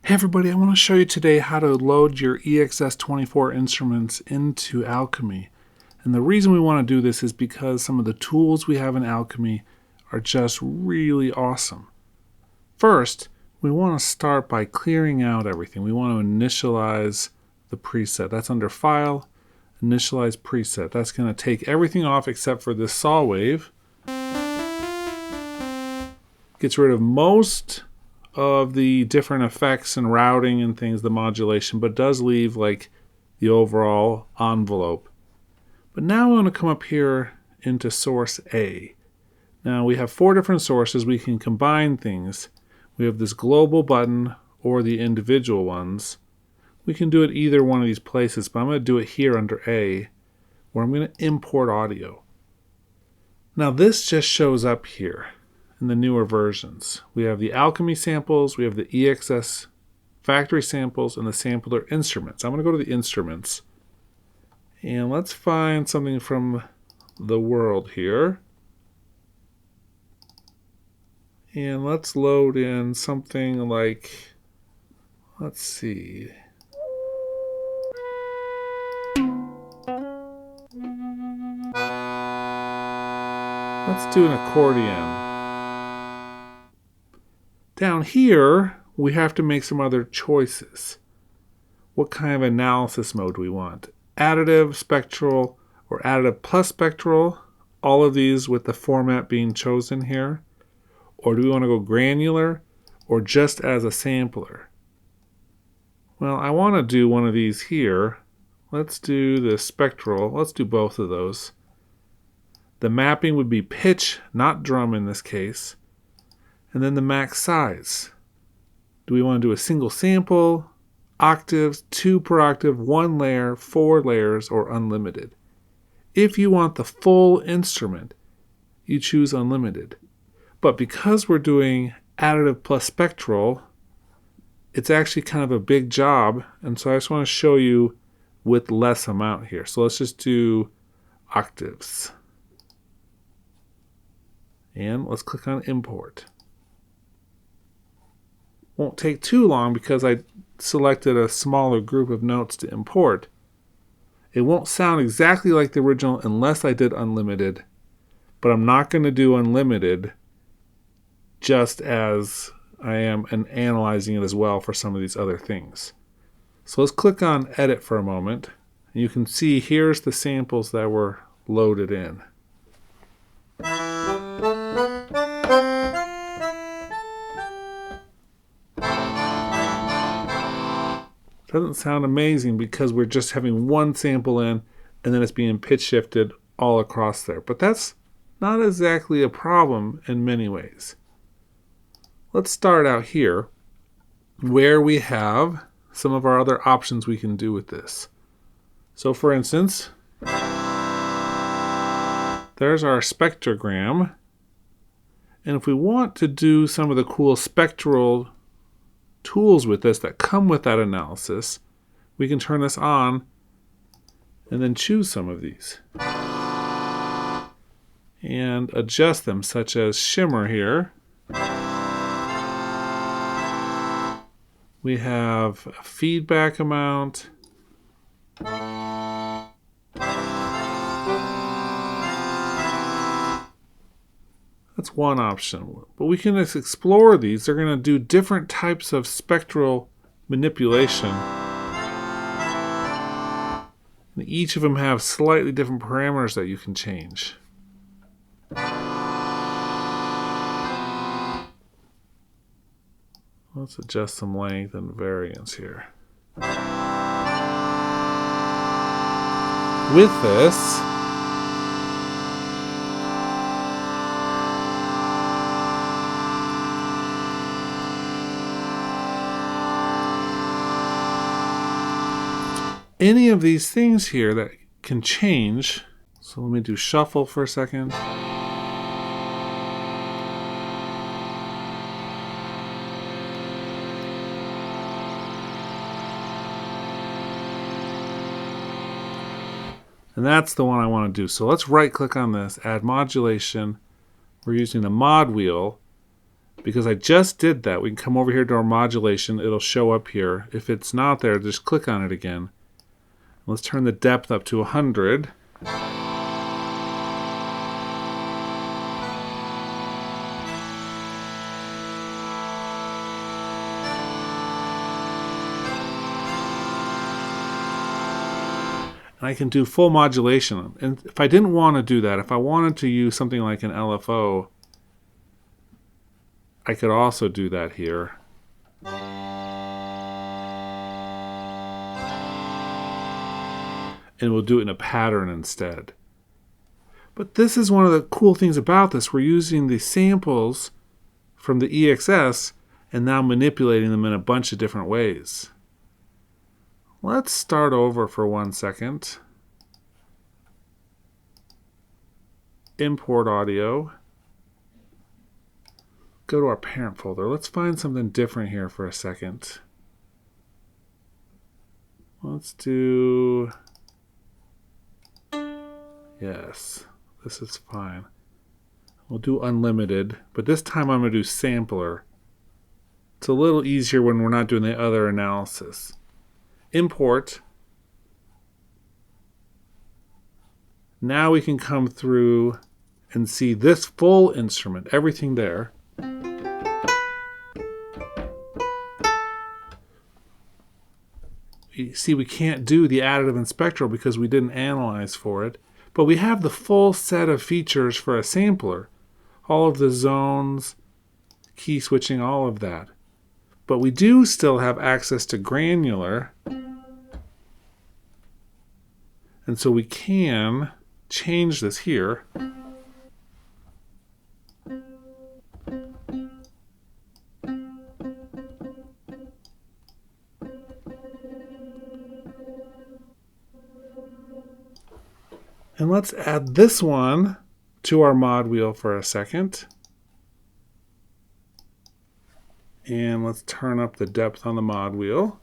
Hey everybody, I want to show you today how to load your EXS24 instruments into Alchemy. And the reason we want to do this is because some of the tools we have in Alchemy are just really awesome. First, we want to start by clearing out everything. We want to initialize the preset. That's under File, Initialize Preset. That's going to take everything off except for this saw wave. Gets rid of most of the different effects and routing and things, the modulation, but does leave like the overall envelope. But now we want to come up here into source A. Now we have 4 different sources. We can combine things. We have this global button or the individual ones. We can do it either one of these places, but I'm going to do it here under A, where I'm going to import audio. Now this just shows up here in the newer versions. We have the Alchemy samples, we have the EXS factory samples, and the sampler instruments. I'm going to go to the instruments, and let's find something from the world here. And let's load in something like, let's see. Let's do an accordion. Down here, we have to make some other choices. What kind of analysis mode do we want? Additive, spectral, or additive plus spectral? All of these with the format being chosen here. Or do we want to go granular or just as a sampler? Well, I want to do one of these here. Let's do the spectral. Let's do both of those. The mapping would be pitch, not drum in this case. And then the max size. Do we want to do a single sample, octaves, 2 per octave, 1 layer, 4 layers, or unlimited? If you want the full instrument, you choose unlimited. But because we're doing additive plus spectral, it's actually kind of a big job, and so I just want to show you with less amount here. So let's just do octaves. And let's click on import. Won't take too long because I selected a smaller group of notes to import. It won't sound exactly like the original unless I did unlimited, but I'm not going to do unlimited just as I am analyzing it as well for some of these other things. So let's click on edit for a moment. And you can see here's the samples that were loaded in. Doesn't sound amazing because we're just having one sample in and then it's being pitch shifted all across there. But that's not exactly a problem in many ways. Let's start out here where we have some of our other options we can do with this. So for instance, there's our spectrogram. And if we want to do some of the cool spectral tools with this that come with that analysis, we can turn this on and then choose some of these and adjust them, such as shimmer here. We have a feedback amount. That's one option, but we can just explore these. They're going to do different types of spectral manipulation. And each of them have slightly different parameters that you can change. Let's adjust some length and variance here. With this, any of these things here that can change. So let me do shuffle for a second. And that's the one I want to do. So let's right click on this, add modulation. We're using the mod wheel. because I just did that, we can come over here to our modulation. It'll show up here. If it's not there, just click on it again. Let's turn the depth up to 100. And I can do full modulation. And if I didn't want to do that, if I wanted to use something like an LFO, I could also do that here. And we'll do it in a pattern instead. But this is one of the cool things about this. We're using the samples from the EXS and now manipulating them in a bunch of different ways. Let's start over for 1 second. Import audio. Go to our parent folder. Let's find something different here for a second. Let's do... Yes, this is fine. We'll do unlimited, but this time I'm going to do sampler. It's a little easier when we're not doing the other analysis. Import. Now we can come through and see this full instrument, everything there. You see, we can't do the additive and spectral because we didn't analyze for it, but we have the full set of features for a sampler. All of the zones, key switching, all of that. But we do still have access to granular. And so we can change this here. And let's add this one to our mod wheel for a second. And let's turn up the depth on the mod wheel.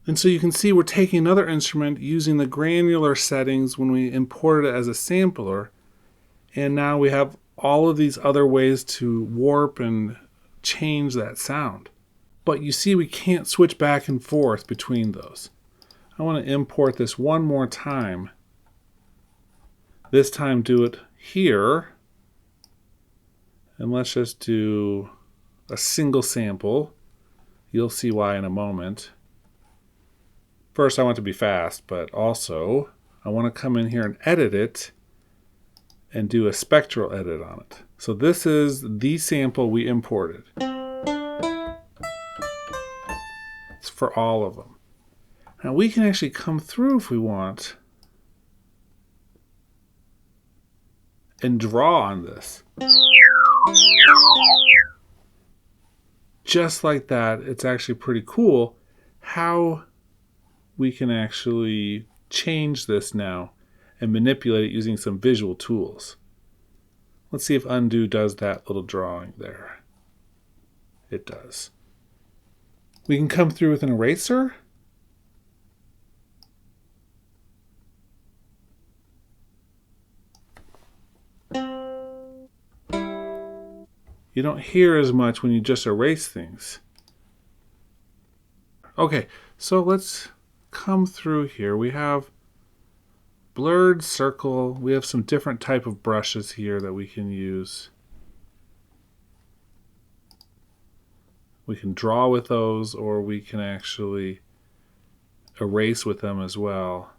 And so you can see we're taking another instrument using the granular settings when we imported it as a sampler. And now we have all of these other ways to warp and change that sound. But you see we can't switch back and forth between those. I want to import this one more time. This time do it here. And let's just do a single sample. You'll see why in a moment. First, I want it to be fast, but also I want to come in here and edit it and do a spectral edit on it. So this is the sample we imported. It's for all of them. Now we can actually come through if we want and draw on this. Just like that. It's actually pretty cool how we can actually change this now and manipulate it using some visual tools. Let's see if undo does that little drawing there. It does. We can come through with an eraser. You don't hear as much when you just erase things. Okay, so let's come through here. We have blurred circle. We have some different type of brushes here that we can use. We can draw with those, or we can actually erase with them as well.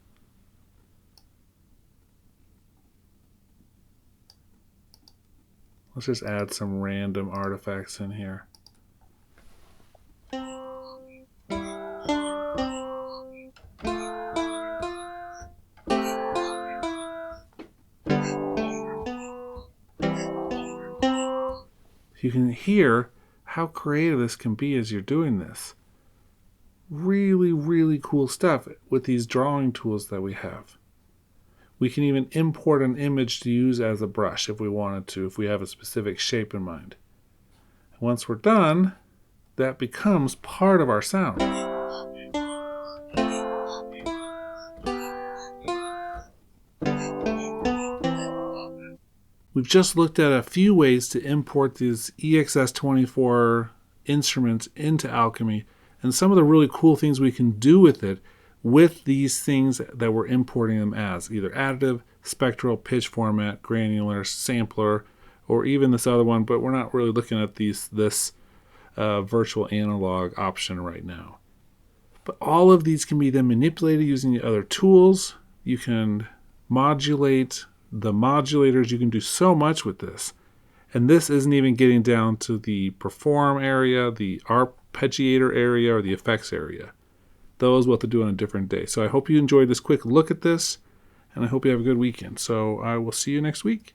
Let's just add some random artifacts in here. You can hear how creative this can be as you're doing this. Really, really cool stuff with these drawing tools that we have. We can even import an image to use as a brush if we wanted to, if we have a specific shape in mind. Once we're done, that becomes part of our sound. We've just looked at a few ways to import these EXS24 instruments into Alchemy, and some of the really cool things we can do with it with these things that we're importing them as, either additive, spectral, pitch format, granular, sampler, or even this other one, but we're not really looking at this virtual analog option right now. But all of these can be then manipulated using the other tools. You can modulate the modulators. You can do so much with this. And this isn't even getting down to the perform area, the arpeggiator area, or the effects area. Those we'll have to do on a different day. So I hope you enjoyed this quick look at this, and I hope you have a good weekend. So I will see you next week.